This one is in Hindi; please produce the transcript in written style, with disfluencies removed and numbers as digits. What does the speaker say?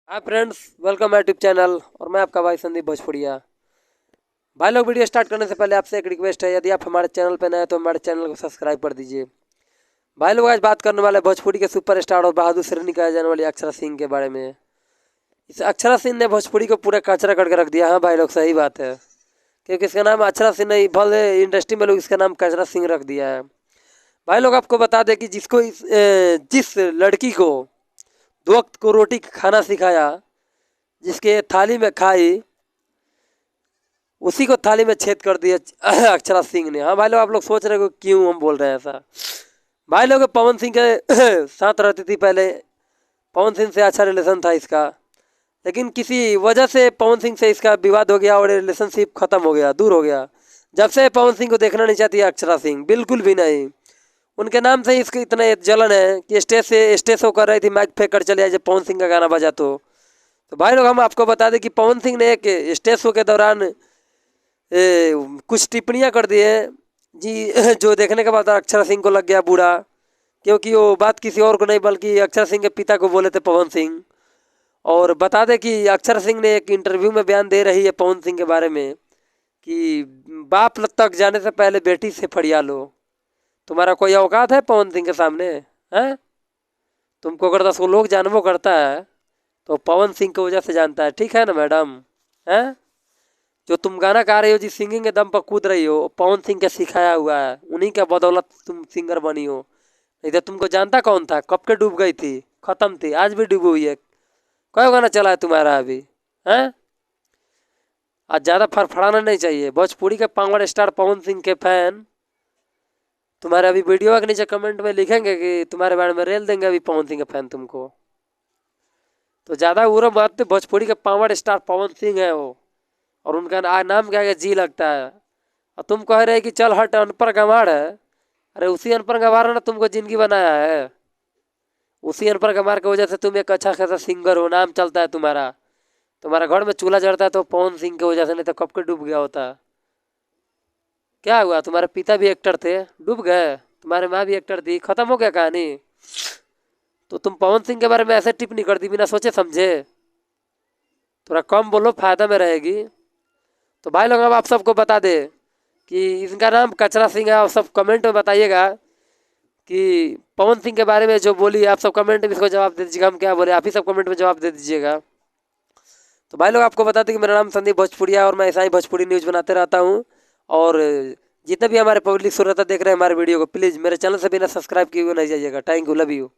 Hi friends, welcome my YouTube channel और मैं आपका भाई संदीप भोजपुरिया। भाई लोग, वीडियो स्टार्ट करने से पहले आपसे एक रिक्वेस्ट है, यदि आप हमारे चैनल पर नए हैं तो हमारे चैनल को सब्सक्राइब कर दीजिए। भाई लोग, आज बात करने वाले भोजपुरी के सुपरस्टार और बहादुर श्रेणी कहे जाने वाली अक्षरा सिंह के बारे में। इस अक्षरा सिंह ने भोजपुरी को पूरा कचरा करके रख दिया। हाँ भाई लोग, सही बात है, क्योंकि इसका नाम अक्षरा सिंह नहीं, भले इंडस्ट्री में लोग इसका नाम कचरा सिंह रख दिया है। भाई लोग, आपको बता दें कि जिस लड़की को 2 वक्त को रोटी खाना सिखाया, जिसके थाली में खाई, उसी को थाली में छेद कर दिया अक्षरा सिंह ने। हाँ भाई लोग, आप लोग सोच रहे हो क्यों हम बोल रहे हैं ऐसा। भाई लोग, पवन सिंह के साथ रहती थी पहले, पवन सिंह से अच्छा रिलेशन था इसका, लेकिन किसी वजह से पवन सिंह से इसका विवाद हो गया और रिलेशनशिप खत्म हो गया, दूर हो गया। जब से पवन सिंह को देखना नहीं चाहती है अक्षरा सिंह, बिल्कुल भी नहीं। उनके नाम से इसके इतना जलन है कि स्टेज शो कर रही थी, माइक फेंक कर चले आए जब पवन सिंह का गाना बजा तो भाई लोग, हम आपको बता दें कि पवन सिंह ने एक स्टेज शो के दौरान कुछ टिप्पणियां कर दी है जी जो देखने के बाद अक्षरा सिंह को लग गया बुरा, क्योंकि वो बात किसी और को नहीं बल्कि अक्षरा सिंह के पिता को बोले थे पवन सिंह। और बता दें कि अक्षरा सिंह ने एक इंटरव्यू में बयान दे रही है पवन सिंह के बारे में कि बाप तक जाने से पहले बेटी से फरिया लो। तुम्हारा कोई औकात है पवन सिंह के सामने? हैं? तुमको अगर 10 लोग जानवो करता है तो पवन सिंह की वजह से जानता है, ठीक है ना मैडम? हैं? जो तुम गाना गा रही हो, जिस सिंगिंग के दम पर कूद रही हो, पवन सिंह का सिखाया हुआ है, उन्हीं के बदौलत तुम सिंगर बनी हो। नहीं तो तुमको जानता कौन था? कब के डूब गई थी, खत्म थी, आज भी डूबी हुई है। कई गाना चला है तुम्हारा अभी? हैं? आज ज़्यादा फड़फड़ाना नहीं चाहिए। भोजपुरी के पावर स्टार पवन सिंह के फैन तुम्हारे अभी वीडियो के नीचे कमेंट में लिखेंगे कि तुम्हारे बारे में रेल देंगे अभी पवन सिंह के फैन तुमको। तो ज़्यादा उरा मत, भोजपुरी के पावर स्टार पवन सिंह है वो, और उनका नाम क्या है, जी लगता है। और तुम कह रहे कि चल हट, अनपढ़ गंवार है। अरे उसी अनपढ़ गंवार ने तुमको जिंदगी बनाया है। उसी अनपढ़ गंवार की वजह से तुम एक अच्छा खासा सिंगर हो, नाम चलता है तुम्हारा। तुम्हारा घर में चूल्हा जड़ता है तो पवन सिंह की वजह से, नहीं तो कब के डूब गया होता। क्या हुआ? तुम्हारे पिता भी एक्टर थे, डूब गए। तुम्हारे माँ भी एक्टर थी, खत्म हो गया कहानी। तो तुम पवन सिंह के बारे में ऐसे टिप्पणी कर दी बिना सोचे समझे। थोड़ा कम बोलो, फायदा में रहेगी। तो भाई लोग, अब आप सबको बता दे कि इनका नाम कचरा सिंह है। आप सब कमेंट में बताइएगा कि पवन सिंह के बारे में जो बोली, आप सब कमेंट में इसको जवाब दे दीजिएगा। हम क्या बोले, आप ही सब कमेंट में जवाब दे दीजिएगा। तो भाई लोग, आपको बता दें कि मेरा नाम संदीप भोजपुरिया और मैं ऐसा ही भोजपुरी न्यूज़ बनाते रहता हूँ। और जितने भी हमारे पब्लिक श्रोता देख रहे हैं हमारे वीडियो को, प्लीज़ मेरे चैनल से बिना सब्सक्राइब किए हुए नहीं जाइएगा। Thank you, love you.